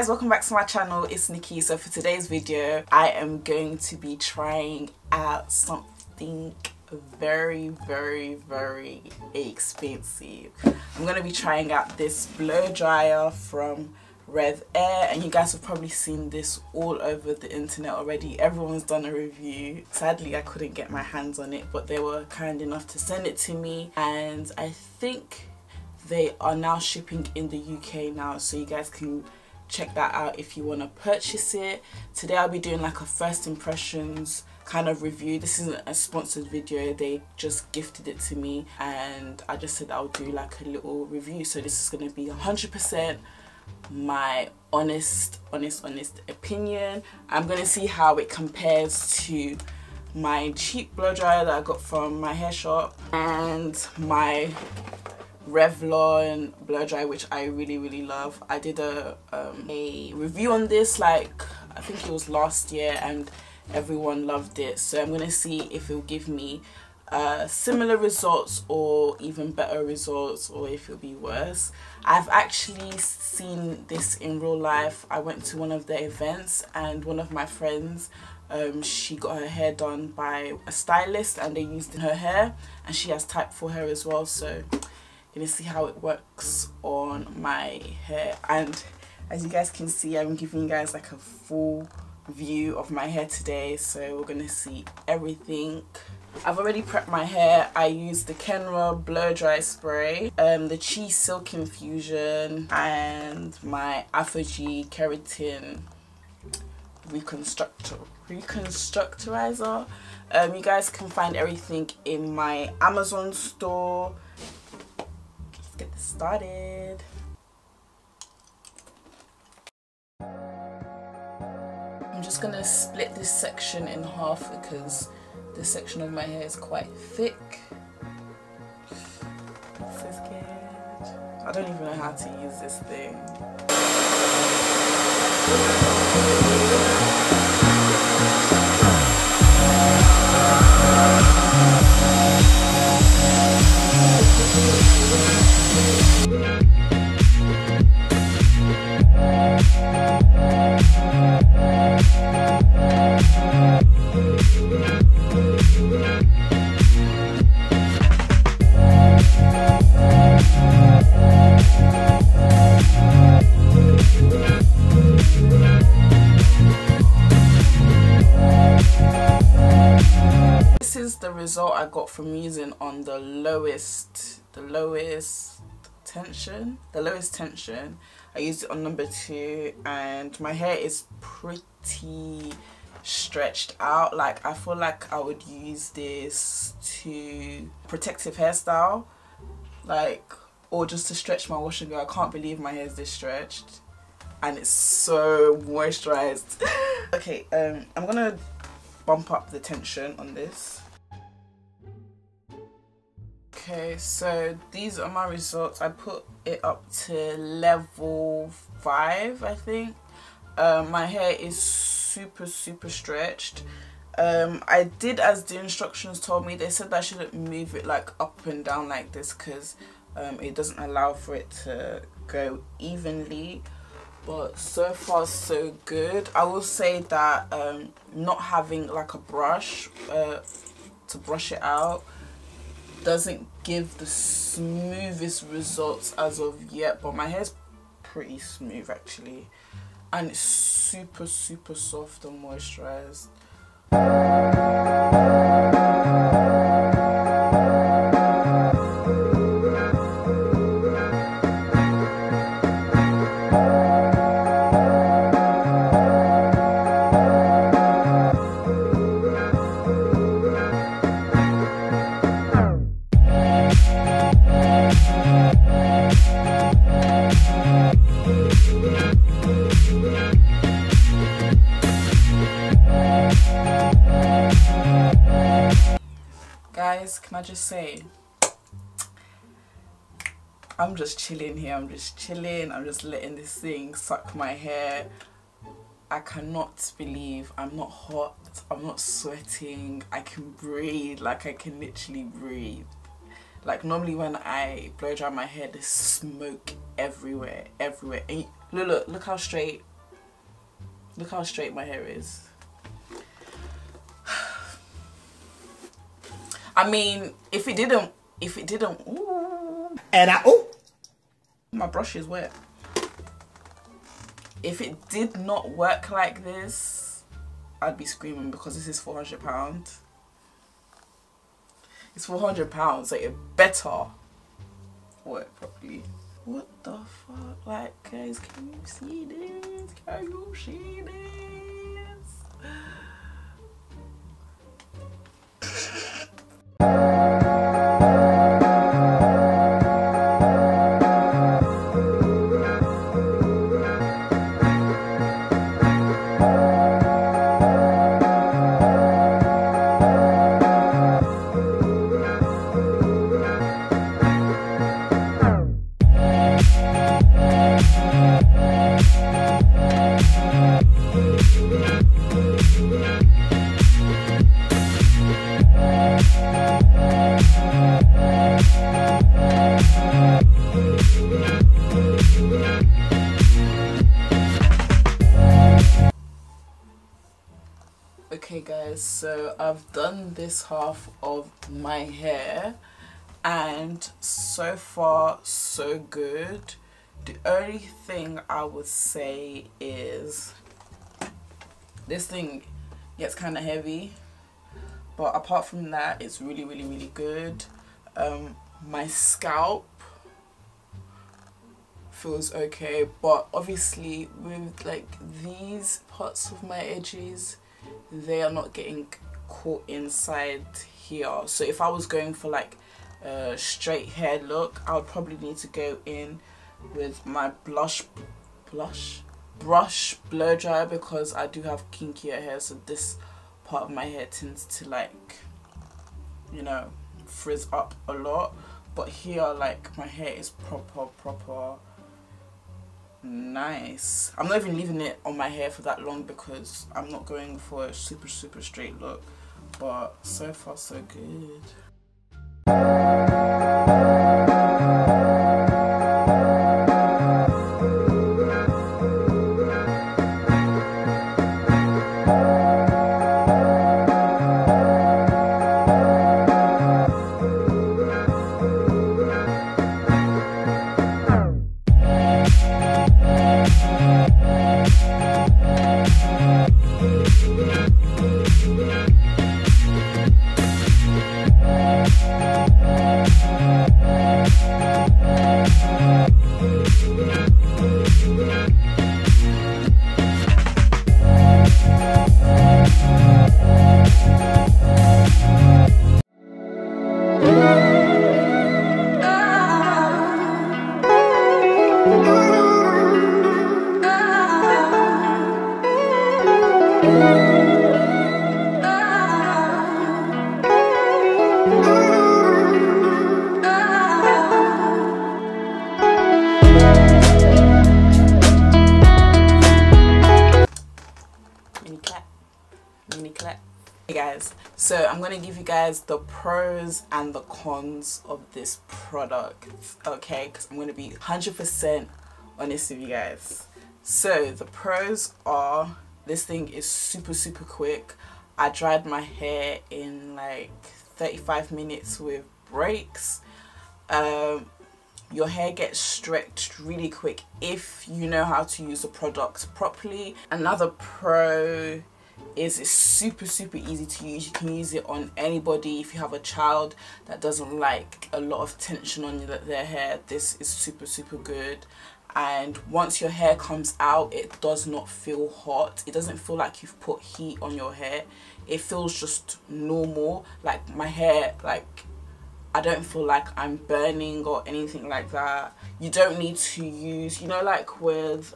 guys, welcome back to my channel. It's Nikki. So for today's video I am going to be trying out something very expensive. I'm going to be trying out this blow dryer from Rev Air, and you guys have probably seen this all over the internet already. Everyone's done a review. Sadly I couldn't get my hands on it, but they were kind enough to send it to me, and I think they are now shipping in the UK now, so you guys can check that out if you want to purchase it. Today I'll be doing like a first impressions kind of review. This isn't a sponsored video, they just gifted it to me and I just said I'll do like a little review. So this is going to be 100% my honest opinion. I'm going to see how it compares to my cheap blow dryer that I got from my hair shop and my Revlon blow dryer, which I really love. I did a review on this, like I think it was last year, and everyone loved it. So I'm gonna see if it will give me similar results or even better results, or if it'll be worse. I've actually seen this in real life. I went to one of the events and one of my friends, she got her hair done by a stylist and they used her hair, and she has type 4 hair as well, so gonna see how it works on my hair. And as you guys can see, I'm giving you guys like a full view of my hair today, so we're gonna see everything. I've already prepped my hair. I used the Kenra blow dry spray, the Cheese Silk Infusion, and my Afro-G Keratin reconstructorizer. You guys can find everything in my Amazon store. Get this started. I'm just gonna split this section in half because this section of my hair is quite thick. I'm so scared. I don't even know how to use this thing. This is the result I got from using on the lowest tension. I used it on number 2, and my hair is pretty stretched out. Like I feel like I would use this to protective hairstyle, like, or just to stretch my wash and go. I can't believe my hair is this stretched and it's so moisturized. Okay, I'm gonna bump up the tension on this. Okay, so these are my results. I put it up to level 5, I think. My hair is super stretched. I did as the instructions told me. They said that I shouldn't move it like up and down like this because it doesn't allow for it to go evenly. But so far so good. I will say that not having like a brush to brush it out doesn't give the smoothest results as of yet, but my hair's pretty smooth actually, and it's super soft and moisturized. Guys, can I just say, I'm just chilling here. I'm just chilling. I'm just letting this thing suck my hair. I cannot believe I'm not hot. I'm not sweating. I can breathe. Like I can literally breathe. Like normally when I blow dry my hair, there's smoke everywhere. And look how straight Look how straight my hair is. I mean, if it didn't, ooh, and my brush is wet. If it did not work like this, I'd be screaming, because this is £400. It's £400, so it better work properly. What the fuck? Like, guys, can you see this? Can you see this? Okay guys, so I've done this half of my hair and so far so good. The only thing I would say is this thing gets kind of heavy, but apart from that it's really good. My scalp feels okay, but obviously with like these parts of my edges, they are not getting caught inside here. So if I was going for like a straight hair look, I would probably need to go in with my brush blow dryer, because I do have kinkier hair, so this part of my hair tends to, like, you know, frizz up a lot. But here, like, my hair is proper nice. I'm not even leaving it on my hair for that long because I'm not going for a super straight look, but so far so good. Mini clap. Hey guys, so I'm gonna give you guys the pros and the cons of this product, okay, because I'm gonna be 100% honest with you guys. So the pros are, this thing is super quick. I dried my hair in like 35 minutes with breaks. Your hair gets stretched really quick if you know how to use the product properly. Another pro is it's super easy to use. You can use it on anybody. If you have a child that doesn't like a lot of tension on their hair, this is super good. And once your hair comes out, it does not feel hot. It doesn't feel like you've put heat on your hair. It feels just normal. Like my hair, like I don't feel like I'm burning or anything like that. You don't need to use, you know, like with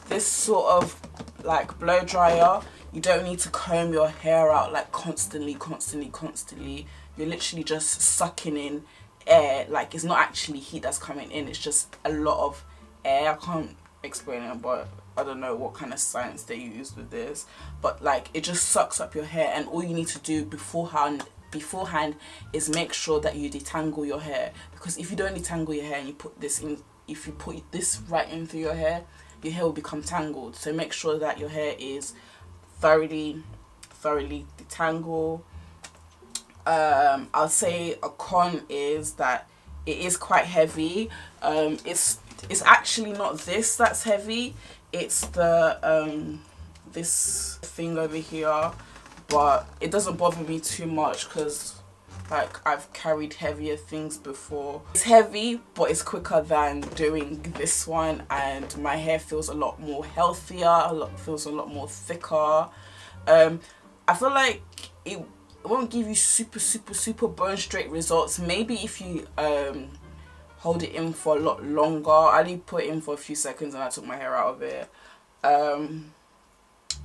this sort of like blow dryer, you don't need to comb your hair out like constantly. You're literally just sucking in air. Like it's not actually heat that's coming in, it's just a lot of air. I can't explain it, but I don't know what kind of science they used with this, but like it just sucks up your hair. And all you need to do beforehand is make sure that you detangle your hair, because if you don't detangle your hair and you put this in, if you put this right in through your hair, your hair will become tangled. So make sure that your hair is thoroughly detangled. I'll say a con is that it is quite heavy. It's actually not this that's heavy, it's the this thing over here, but it doesn't bother me too much because like I've carried heavier things before. It's heavy, but it's quicker than doing this one, and my hair feels a lot more healthier, feels a lot more thicker. I feel like it won't give you super bone straight results. Maybe if you hold it in for a lot longer. I only put it in for a few seconds and I took my hair out of it.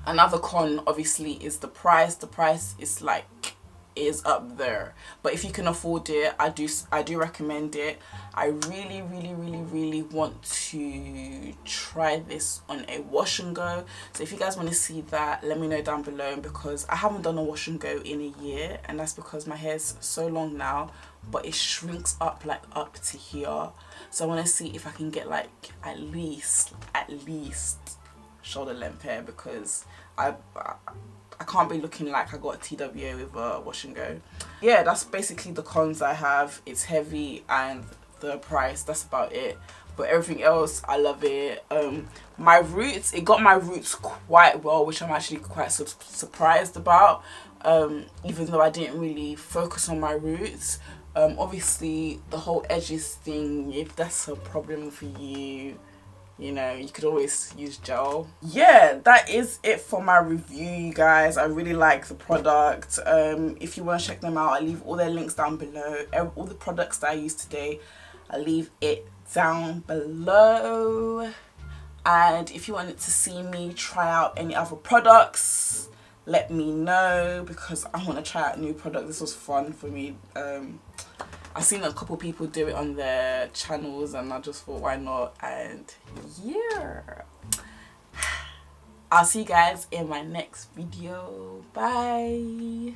Another con obviously is the price. The price is up there, but if you can afford it, I do recommend it. I really want to try this on a wash and go. So if you guys want to see that, let me know down below, because I haven't done a wash and go in a year, and that's because my hair's so long now, but it shrinks up like up to here. So I want to see if I can get like at least shoulder length hair, because I can't be looking like I got a TWA with a wash and go. Yeah, that's basically the cons I have. It's heavy and the price, that's about it. But everything else, I love it. My roots, it got my roots quite well, which I'm actually quite surprised about. Even though I didn't really focus on my roots. Obviously, the whole edges thing, if that's a problem for you, you know, you could always use gel. Yeah, that is it for my review, you guys. I really like the product. If you want to check them out, I'll leave all their links down below. All the products that I used today, I'll leave it down below. And if you wanted to see me try out any other products, let me know, because I want to try out new products. This was fun for me. I've seen a couple people do it on their channels and I just thought, why not? And yeah, I'll see you guys in my next video. Bye.